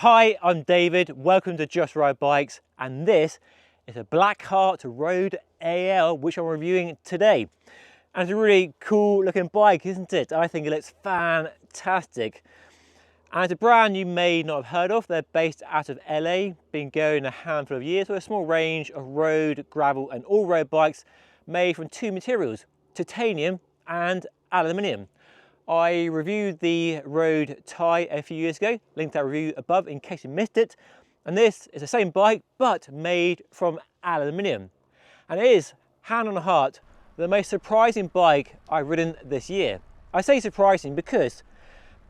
Hi, I'm David, welcome to Just Ride Bikes, and this is a Blackheart Road AL which I'm reviewing today. And it's a really cool looking bike, isn't it? I think it looks fantastic. And it's a brand you may not have heard of. They're based out of LA, been going a handful of years with a small range of road, gravel and all-road bikes made from two materials, titanium and aluminium. I reviewed the Road Ty a few years ago, linked that review above in case you missed it. And this is the same bike, but made from aluminium. And it is, hand on heart, the most surprising bike I've ridden this year. I say surprising because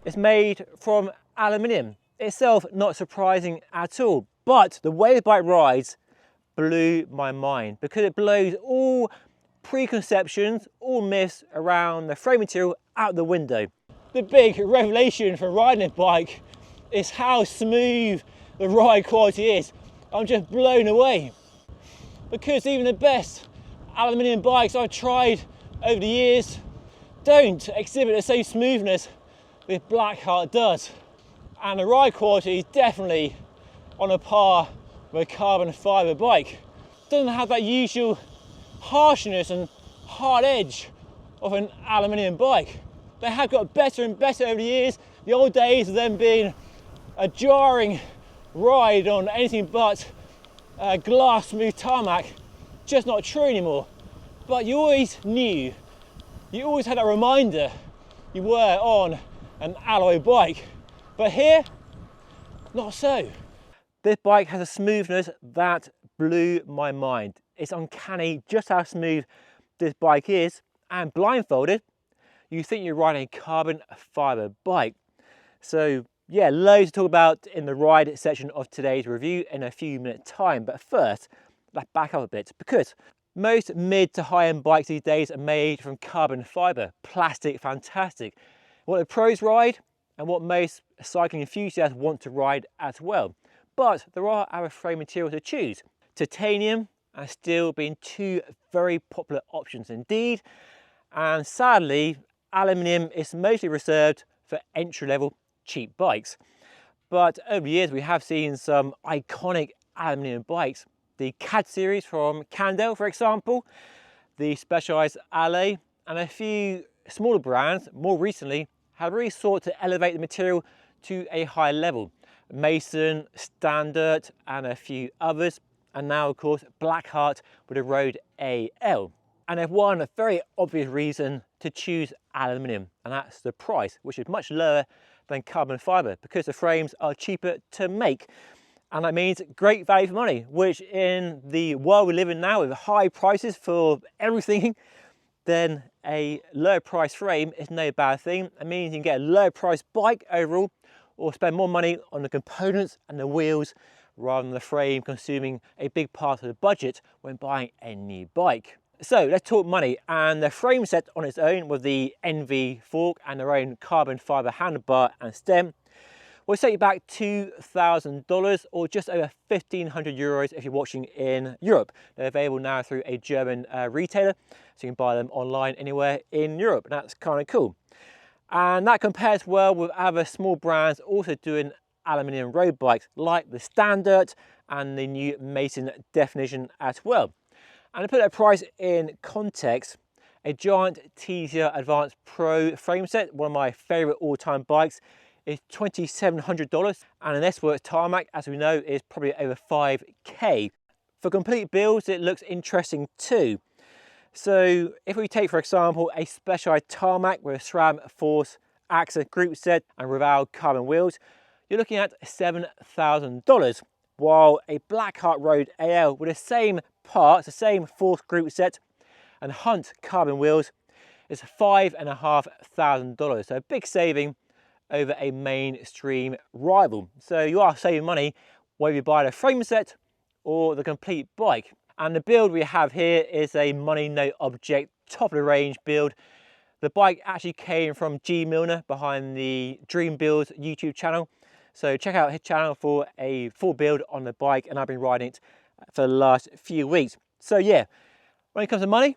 it's made from aluminium. Itself not surprising at all, but the way the bike rides blew my mind because it blows all preconceptions, all myths around the frame material out the window. The big revelation for riding a bike is how smooth the ride quality is. I'm just blown away because even the best aluminium bikes I've tried over the years don't exhibit the same smoothness that Blackheart does. And the ride quality is definitely on a par with a carbon fibre bike. Doesn't have that usual harshness and hard edge of an aluminium bike. They have got better and better over the years. The old days of them being a jarring ride on anything but glass smooth tarmac, just not true anymore. But you always knew, you always had that reminder you were on an alloy bike. But here, not so. This bike has a smoothness that blew my mind. It's uncanny just how smooth this bike is, and blindfolded, you think you're riding a carbon fibre bike. So yeah, loads to talk about in the ride section of today's review in a few minutes time. But first, let's back up a bit because most mid to high-end bikes these days are made from carbon fibre, plastic, fantastic. What the pros ride and what most cycling enthusiasts want to ride as well. But there are other frame materials to choose. Titanium and steel being two very popular options indeed. And sadly, aluminium is mostly reserved for entry-level cheap bikes. But over the years, we have seen some iconic aluminium bikes. The CAD series from Candel, for example, the Specialized Alley, and a few smaller brands more recently have really sought to elevate the material to a higher level. Mason, Standard, and a few others. And now, of course, Blackheart with a Road AL. And they've one very obvious reason to choose aluminium, and that's the price, which is much lower than carbon fibre because the frames are cheaper to make. And that means great value for money, which in the world we live in now with high prices for everything, then a lower price frame is no bad thing. It means you can get a lower price bike overall or spend more money on the components and the wheels rather than the frame consuming a big part of the budget when buying a new bike. So let's talk money, and the frame set on its own with the NV fork and their own carbon fibre handlebar and stem will set you back $2,000 or just over 1,500 euros if you're watching in Europe. They're available now through a German retailer, so you can buy them online anywhere in Europe, and that's kind of cool. And that compares well with other small brands also doing aluminium road bikes like the Standard and the new Mason Definition as well. And to put that price in context, a Giant TZR Advanced Pro frame set, one of my favourite all-time bikes, is $2,700, and an S-Works tarmac, as we know, is probably over 5K. For complete builds, it looks interesting too. So if we take, for example, a Specialized tarmac with a SRAM Force Axis group set and Rival carbon wheels, you're looking at $7,000, while a Blackheart Road AL with the same parts, the same Force group set and Hunt carbon wheels is $5,500. So a big saving over a mainstream rival. So you are saving money whether you buy the frame set or the complete bike. And the build we have here is a money no object, top of the range build. The bike actually came from G Milner behind the Dream Builds YouTube channel. So check out his channel for a full build on the bike, and I've been riding it for the last few weeks. So yeah, when it comes to money,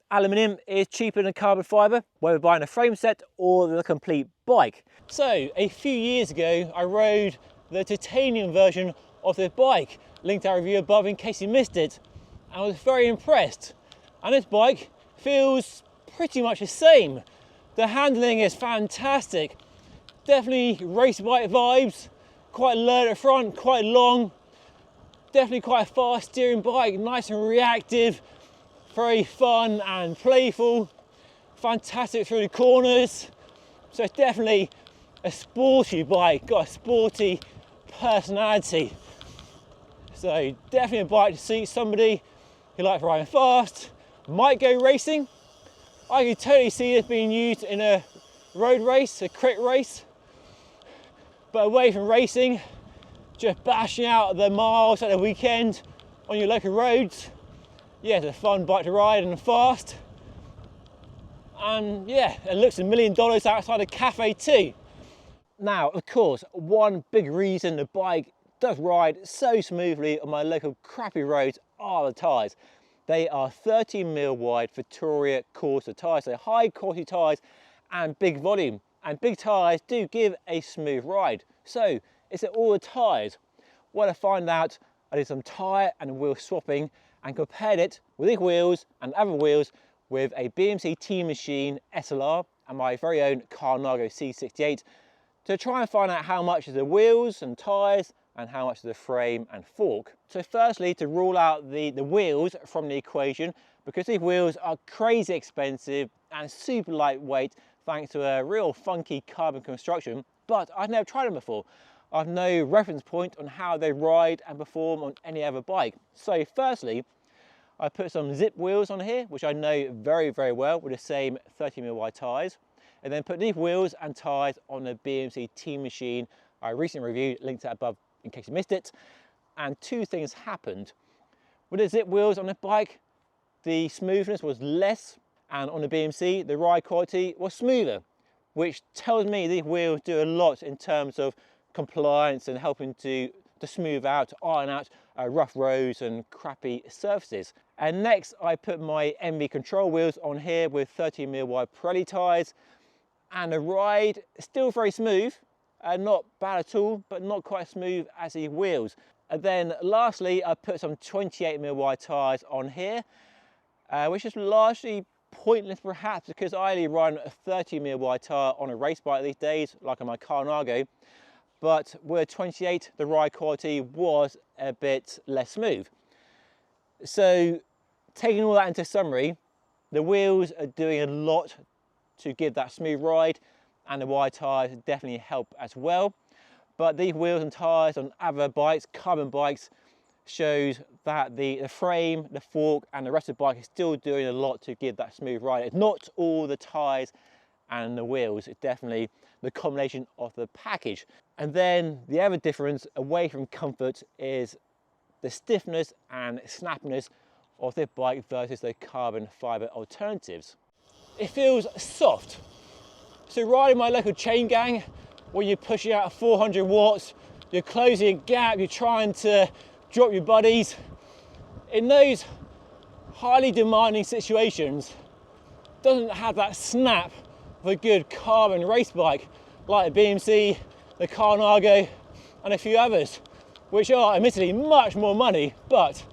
aluminium is cheaper than carbon fibre, whether buying a frame set or the complete bike. So a few years ago, I rode the titanium version of the bike. Link to our review above in case you missed it. I was very impressed. And this bike feels pretty much the same. The handling is fantastic. Definitely race bike vibes. Quite low at the front, quite long. Definitely quite a fast steering bike, nice and reactive. Very fun and playful. Fantastic through the corners. So it's definitely a sporty bike, got a sporty personality. So definitely a bike to suit somebody who likes riding fast, might go racing. I could totally see this being used in a road race, a crit race, but away from racing, just bashing out the miles at the weekend on your local roads. Yeah, it's a fun bike to ride and fast. And yeah, it looks $1 million outside a cafe too. Now, of course, one big reason the bike does ride so smoothly on my local crappy roads are the tyres. They are 13mm wide Victoria Corsa tyres. They're high quality tyres and big volume. And big tyres do give a smooth ride. So, is it all the tyres? Well, to find out, I did some tyre and wheel swapping and compared it with these wheels and other wheels with a BMC Team Machine SLR and my very own Carnago C68 to try and find out how much is the wheels and tyres and how much is the frame and fork. So firstly, to rule out the wheels from the equation, because these wheels are crazy expensive and super lightweight thanks to a real funky carbon construction, but I've never tried them before. I've no reference point on how they ride and perform on any other bike. So firstly, I put some zip wheels on here, which I know very, very well with the same 30mm wide tyres, and then put these wheels and tyres on the BMC Team Machine I recently reviewed, linked to that above in case you missed it. And two things happened. With the zip wheels on the bike, the smoothness was less, and on the BMC, the ride quality was smoother, which tells me these wheels do a lot in terms of compliance and helping to smooth out, iron out rough roads and crappy surfaces. And next I put my MV control wheels on here with 13mm wide Pirelli tyres, and the ride is still very smooth, not bad at all, but not quite as smooth as the wheels. And then lastly I put some 28mm wide tyres on here, which is largely pointless perhaps because I only run a 30mm wide tyre on a race bike these days, like on my Carnago. But with 28, the ride quality was a bit less smooth. So taking all that into summary, the wheels are doing a lot to give that smooth ride, and the wide tyres definitely help as well. But these wheels and tyres on other bikes, carbon bikes, shows that the frame, the fork and the rest of the bike is still doing a lot to give that smooth ride. It's not all the tyres and the wheels, it's definitely the combination of the package. And then the other difference away from comfort is the stiffness and snappiness of this bike versus the carbon fibre alternatives. It feels soft. So riding my local chain gang, when you're pushing out 400 watts, you're closing a gap, you're trying to drop your buddies. In those highly demanding situations, doesn't have that snap of a good carbon race bike like the BMC, the Carnago and a few others, which are admittedly much more money, but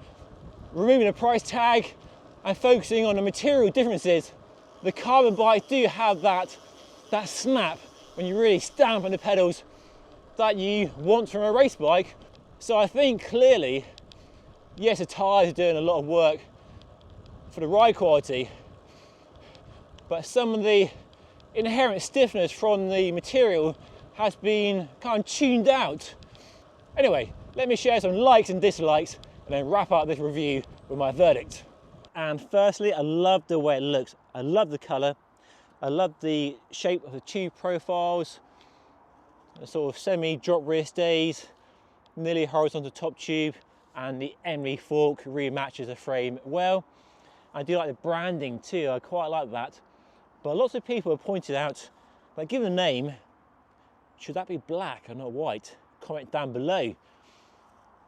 removing the price tag and focusing on the material differences, the carbon bikes do have that snap when you really stamp on the pedals that you want from a race bike. So I think clearly, yes, the tyres are doing a lot of work for the ride quality, but some of the inherent stiffness from the material has been kind of tuned out. Anyway, let me share some likes and dislikes and then wrap up this review with my verdict. And firstly, I love the way it looks. I love the colour. I love the shape of the tube profiles, the sort of semi-drop rear stays, nearly horizontal top tube, and the MV fork really matches the frame well. I do like the branding too, I quite like that. But lots of people have pointed out, like, given the name, should that be black and not white? Comment down below.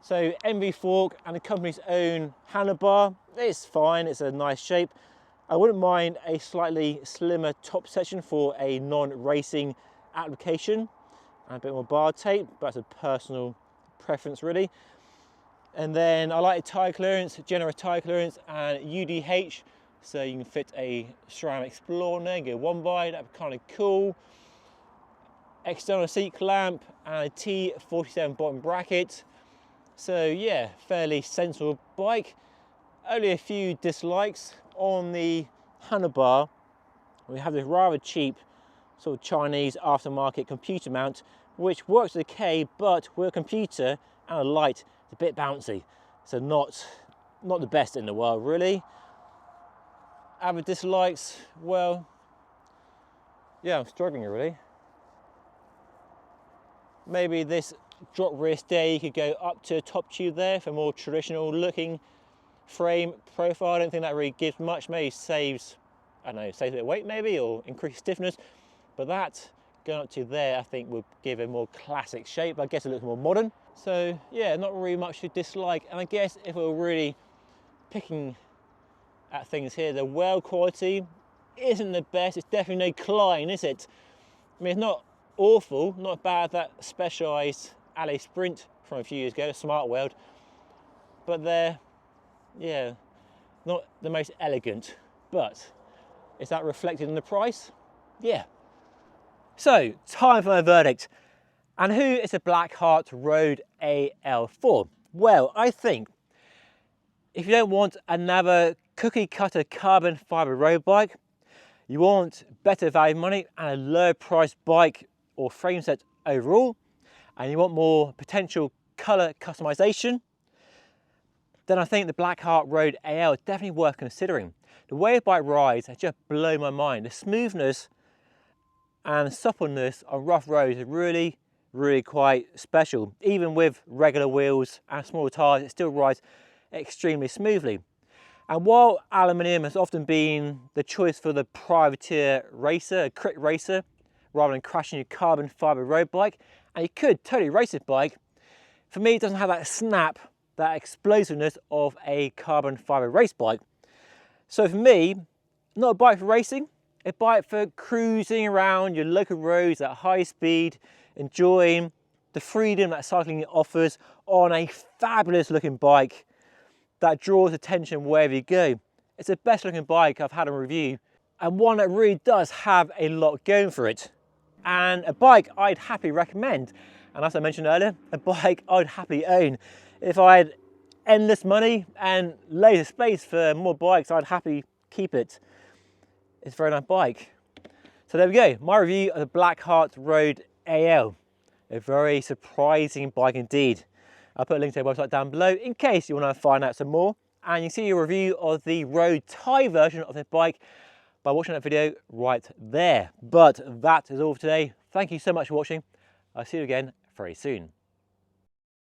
So MV fork and the company's own handlebar, it's fine, it's a nice shape. I wouldn't mind a slightly slimmer top section for a non-racing application. and a bit more bar tape, but that's a personal preference really. And then I like the tyre clearance, generous tyre clearance, and UDH, so you can fit a SRAM Explorer there, go one by, that'd be kind of cool. External seat clamp and a T47 bottom bracket. So yeah, fairly sensible bike. Only a few dislikes. On the handlebar, we have this rather cheap sort of Chinese aftermarket computer mount, which works okay, but with a computer and a light, it's a bit bouncy. So not the best in the world really. Other dislikes, well, yeah, I'm struggling really. Maybe this drop rear stair, you could go up to a top tube there for more traditional looking frame profile. I don't think that really gives much. Maybe saves, I don't know, saves a bit of weight maybe, or increased stiffness. But that going up to there, I think would give a more classic shape. I guess it looks more modern. So yeah, not really much to dislike. And I guess if we were really picking at things here, the weld quality isn't the best. It's definitely no Klein, is it? I mean, it's not awful, not bad, that Specialized Ali Sprint from a few years ago, smart weld, but they're, yeah, not the most elegant. But is that reflected in the price? Yeah. So, time for my verdict. And who is a Blackheart Road AL for? Well, I think if you don't want another cookie cutter carbon fibre road bike, you want better value money and a lower price bike or frame set overall, and you want more potential colour customization, then I think the Blackheart Road AL is definitely worth considering. The way the bike rides has just blown my mind. The smoothness and suppleness on rough roads is really, really quite special. Even with regular wheels and smaller tyres, it still rides extremely smoothly. And while aluminium has often been the choice for the privateer racer, a crit racer, rather than crashing your carbon fibre road bike, and you could totally race this bike, for me it doesn't have that snap, that explosiveness of a carbon fibre race bike. So for me, not a bike for racing, a bike for cruising around your local roads at high speed, enjoying the freedom that cycling offers on a fabulous looking bike that draws attention wherever you go. It's the best looking bike I've had on review, and one that really does have a lot going for it. And a bike I'd happily recommend. And as I mentioned earlier, a bike I'd happily own. If I had endless money and loads of space for more bikes, I'd happily keep it. It's a very nice bike. So there we go, my review of the Blackheart Road AL. A very surprising bike indeed. I'll put a link to their website down below in case you want to find out some more. And you can see a review of the road tie version of this bike by watching that video right there. But that is all for today. Thank you so much for watching. I'll see you again very soon.